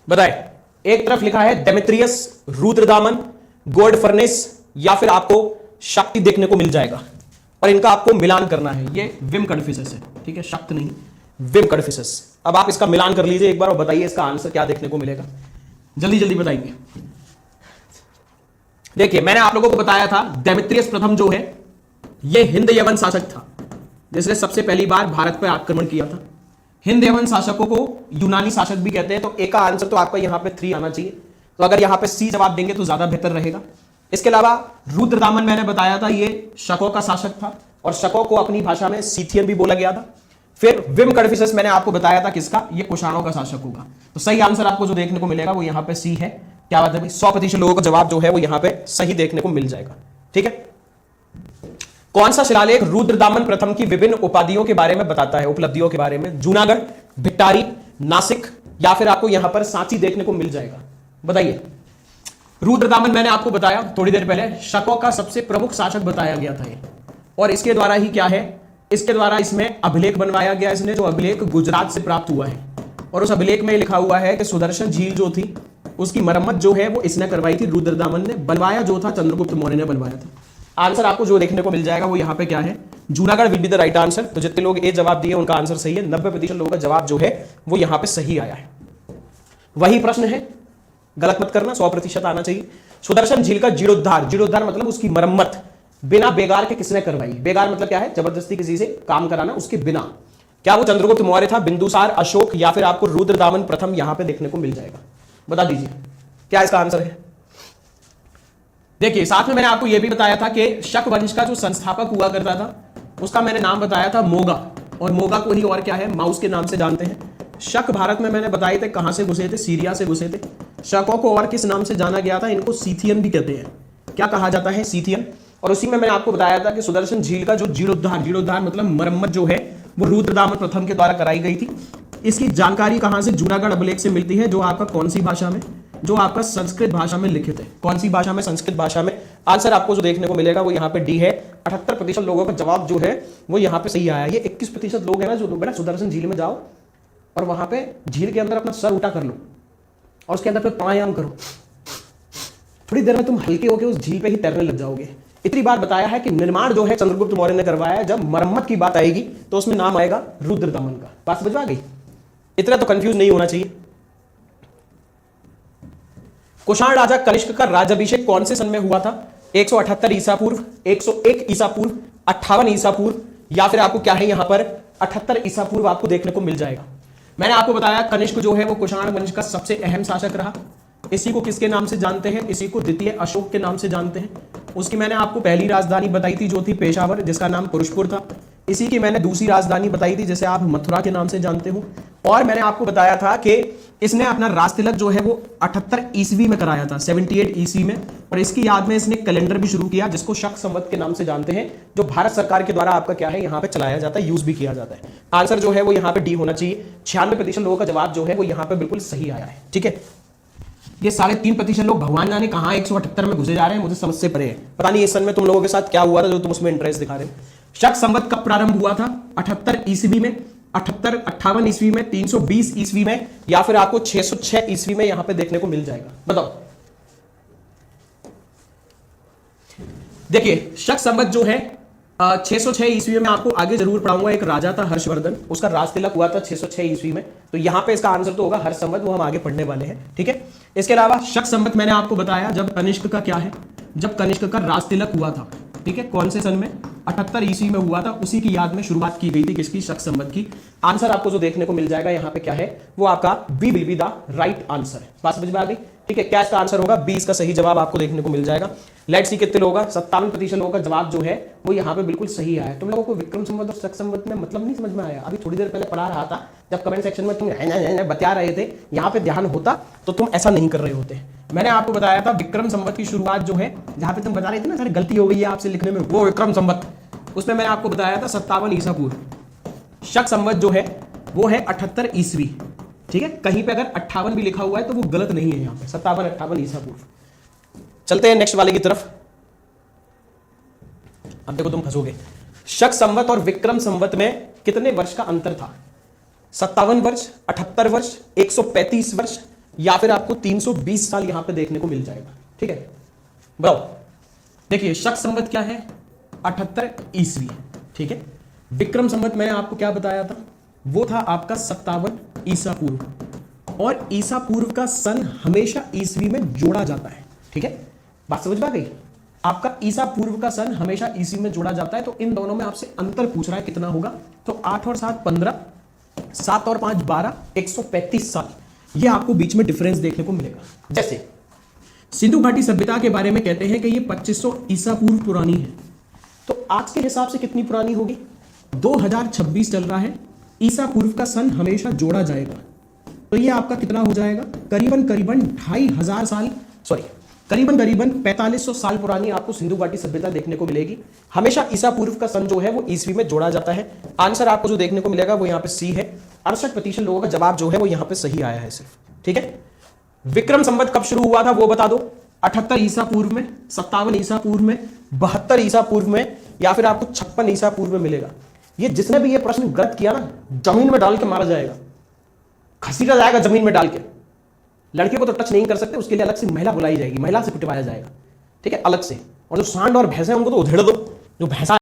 बताए। एक तरफ लिखा है डेमेट्रियस, रुद्रदामन, गोल्ड फर्नेस, या फिर आपको शक्ति देखने को मिल जाएगा, और इनका आपको मिलान करना है। ये विम कड़फिसस है, ठीक है, शक्ति नहीं, विम कड़फिसस। अब आप इसका मिलान कर लीजिए एक बार और बताइए इसका आंसर क्या देखने को मिलेगा, जल्दी जल्दी बताइए। देखिए मैंने आप लोगों को बताया था डेमेट्रियस प्रथम जो है ये हिंद यवन शासक था, जिसने सबसे पहली बार भारत पर आक्रमण किया था। हिंद यवन शासकों को यूनानी शासक भी कहते हैं। तो ए का आंसर तो आपका यहां पे 3 आना चाहिए, तो अगर यहां पे सी जवाब देंगे तो ज्यादा बेहतर रहेगा। इसके अलावा रुद्रदामन मैंने बताया था ये शकों का शासक था, और शकों को अपनी भाषा में सीथियन भी बोला गया था। फिर विम कड़फिसस मैंने आपको बताया था किसका, ये कुषाणों का शासक होगा। तो सही आंसर आपको जो देखने को मिलेगा वो यहां पे सी है। क्या बात है भाई, 100% लोगों का जवाब जो है वो यहां पे सही देखने को मिल जाएगा। ठीक है, कौन सा शिलालेख रुद्रदामन प्रथम की विभिन्न उपाधियों के बारे में बताता है, उपलब्धियों के बारे में? जूनागढ़, भिट्टारी, नासिक, या फिर आपको यहां पर सांची देखने को मिल जाएगा, बताइए। रुद्रदामन मैंने आपको बताया थोड़ी देर पहले, शकों का सबसे प्रमुख शासक बताया गया था ये, और इसके द्वारा ही क्या है, इसके द्वारा इसमें अभिलेख बनवाया गया। इसने जो अभिलेख गुजरात से प्राप्त हुआ है, और उस अभिलेख में लिखा हुआ है कि सुदर्शन झील जो थी उसकी मरम्मत जो है वो इसने करवाई थी, रुद्रदामन ने। बनवाया जो था चंद्रगुप्त मौर्य ने बनवाया था। आंसर आपको जो देखने को मिल जाएगा वो यहाँ पे क्या है, Junagadh will be the right answer. तो जितने लोग ए जवाब दिए उनका आंसर सही है, 90% लोगों का जवाब जो है वो यहाँ पे सही आया है। वही प्रश्न है, गलत मत करना, 100% आना चाहिए। सुदर्शन झील का जीर्णोद्धार, जीर्णोद्धार मतलब उसकी मरम्मत बिना बेगार के किसने करवाई? बेगार मतलब क्या है, जबरदस्ती किसी से काम कराना, उसके बिना। क्या वो चंद्रगुप्त मौर्य था, बिंदुसार, अशोक, या फिर आपको रुद्रदामन प्रथम यहां पे देखने को मिल जाएगा? बता दीजिए क्या इसका आंसर है। देखिए साथ में मैंने आपको यह भी बताया था कि शक वंश का जो संस्थापक हुआ करता था उसका मैंने नाम बताया था मोगा, और मोगा को ही और क्या है, माउस के नाम से जानते हैं। शक भारत में मैंने बताए थे कहां से घुसे थे, सीरिया से घुसे थे। शकों को और किस नाम से जाना गया था, इनको सीथियन भी कहते हैं। क्या कहा जाता है, सीथियन। और उसी में मैंने आपको बताया था कि सुदर्शन झील का जो जीर्णोद्धार, जीर्णोद्धार मतलब मरम्मत जो है वो रुद्रदामन प्रथम के द्वारा कराई गई थी। इसकी जानकारी कहां से, जूनागढ़ अभिलेख से मिलती है, जो आपका कौन सी भाषा में, जो आपका संस्कृत भाषा में लिखित है। कौन सी भाषा में, संस्कृत भाषा में। आंसर आपको जो देखने को मिलेगा वो यहाँ पे डी है। 78% लोगों का जवाब जो है वो यहाँ पे सही आया। ये 21% लोग हैं ना जो बेटा सुदर्शन झील में जाओ और वहां पे झील के अंदर अपना सर उल्टा कर लो और उसके अंदर फिर प्राणायाम करो, थोड़ी देर में तुम हल्के होकर उस झील पे ही तैरने लग जाओगे। इतनी बार बताया है कि निर्माण जो है चंद्रगुप्त मौर्य ने करवाया है। जब मरम्मत की बात आएगी तो उसमें नाम आएगा रुद्रदामन का। बात समझ में आ गई? इतना तो कंफ्यूज नहीं होना चाहिए। कुषाण राजा कनिष्क का राज्याभिषेक कौन से सन में हुआ था? 178 ईसा पूर्व, 101 ईसा पूर्व, 58 ईसा पूर्व, या फिर आपको क्या है यहां पर 78 ईसा पूर्व आपको देखने को मिल जाएगा। मैंने आपको बताया कनिष्क जो है वो कुषाण वंश का सबसे अहम शासक रहा। इसी को किसके नाम से जानते हैं? इसी को द्वितीय अशोक के नाम से जानते हैं। उसकी मैंने आपको पहली राजधानी बताई थी जो थी पेशावर, जिसका नाम पुरुषपुर था। इसी की मैंने दूसरी राजधानी बताई थी जिसे आप मथुरा के नाम से जानते हो। और मैंने आपको बताया था कि इसने अपना राज तिलक जो है वो 78 ईस्वी में कराया था, 78 ईस्वी में। और इसकी याद में इसने कैलेंडर भी शुरू किया जिसको शक संवत के नाम से जानते हैं, जो भारत सरकार के द्वारा आपका क्या है यहाँ पे चलाया जाता है, यूज भी किया जाता है। आंसर जो है वो यहाँ पे डी होना चाहिए। 96% लोगों का जवाब जो है वो यहाँ पे बिल्कुल सही आया है। ठीक है, ये 3.5% लोग भगवान जाने कहां 178 में घुसे जा रहे हैं, मुझे समझ से परे है। पता नहीं इस सन में तुम लोगों के साथ क्या हुआ था जो तुम उसमें इंटरेस्ट दिखा रहे हो। शक संवत कब प्रारंभ हुआ था? 78 ईस्वी में, 58 ईस्वी में, 320 ईस्वी में, या फिर आपको 606 ईस्वी में यहां पे देखने को मिल जाएगा। बताओ। देखिए शक संवत जो है 606 ईस्वी में आपको आगे जरूर पढ़ाऊंगा। एक राजा था हर्षवर्धन, उसका राज तिलक हुआ था 606 ईस्वी में। तो यहां पे इसका आंसर तो होगा हर्ष संवत, वो हम आगे पढ़ने वाले हैं। ठीक है, इसके अलावा शक संवत मैंने आपको बताया जब कनिष्क का क्या है, जब कनिष्क का राज तिलक हुआ था। ठीक है, कौन से सन में? 78 ईस्वी में हुआ था। उसी की याद में शुरुआत की गई थी किसकी? शक संवत की। आंसर आपको जो देखने को मिल जाएगा यहाँ पे क्या है, वो आपका B will be the right answer है। बात समझ में आ गई? ठीक है, क्या इसका आंसर होगा? 20 का सही जवाब आपको देखने को मिल जाएगा। लेट्स सी कितने लोगों का, 57% लोगों का जवाब जो है वो यहाँ पे बिल्कुल सही आया है। तुम लोगों को विक्रम संवत और शक संवत में मतलब नहीं समझ में आया? अभी थोड़ी देर पहले पढ़ा रहा था, जब कमेंट सेक्शन में तुम बता रहे थे, यहाँ पे ध्यान होता तो तुम ऐसा नहीं कर रहे होते। मैंने आपको बताया था विक्रम संवत की शुरुआत जो है, जहां पे तुम बता रहे थे ना सर गलती हो गई है आपसे लिखने में, वो विक्रम संवत, उसमें मैंने आपको बताया था 57 ईसा पूर्व। शक संवत जो है वो है 78 ईस्वी। ठीक है, कहीं पे अगर 58 भी लिखा हुआ है तो वो गलत नहीं है, यहाँ पे 57-58 ईसा पूर्व। चलते हैं नेक्स्ट वाले की तरफ। अब देखो तुम फंसोगे। शक संवत और विक्रम संवत में कितने वर्ष का अंतर था? 57 वर्ष, 78 वर्ष, 135 वर्ष, या फिर आपको 320 साल यहां पे देखने को मिल जाएगा। ठीक है, बताओ। देखिए शक संवत क्या है, 78 ईस्वी। ठीक है, विक्रम संवत मैंने आपको क्या बताया था, वो था आपका 57 ईसा पूर्व। और ईसा पूर्व का सन हमेशा ईस्वी में जोड़ा जाता है। ठीक है, बात समझ में आ गई। आपका ईसा पूर्व का सन हमेशा ईस्वी में जोड़ा जाता है, तो इन दोनों में आपसे अंतर पूछ रहा है कितना होगा, तो 8 और 7 15, 7 और 5 12, 135 साल ये आपको बीच में डिफरेंस देखने को मिलेगा। जैसे सिंधु घाटी सभ्यता के बारे में कहते हैं कि ये 2500 ईसा पूर्व पुरानी है, तो आज के हिसाब से कितनी पुरानी होगी, 2026 चल रहा है, ईसा पूर्व का सन हमेशा जोड़ा जाएगा, तो ये आपका कितना हो जाएगा, करीबन 2500 साल, सॉरी करीबन 4500 साल पुरानी आपको सिंधु घाटी सभ्यता देखने को मिलेगी। हमेशा ईसा पूर्व का सन जो है वो ईस्वी में जोड़ा जाता है। आंसर आपको जो देखने को मिलेगा वो यहाँ पे सी है। 68% लोगों का जवाब जो है वो यहाँ पे सही आया है सिर्फ। ठीक है, विक्रम संवत कब शुरू हुआ था वो बता दो, 78 ईसा पूर्व में, 57 ईसा पूर्व में, 72 ईसा पूर्व में, या फिर आपको 56 ईसा पूर्व में मिलेगा। ये जिसने भी ये प्रश्न गलत किया ना, जमीन में डाल के मारा जाएगा, घसीटा जाएगा जमीन में डाल के। लड़के को तो टच नहीं कर सकते, उसके लिए अलग से महिला बुलाई जाएगी, महिला से पिटवाया जाएगा। ठीक है, अलग से। और जो सांड और भैंस है उनको तो उधेड़ दो, जो भैंसा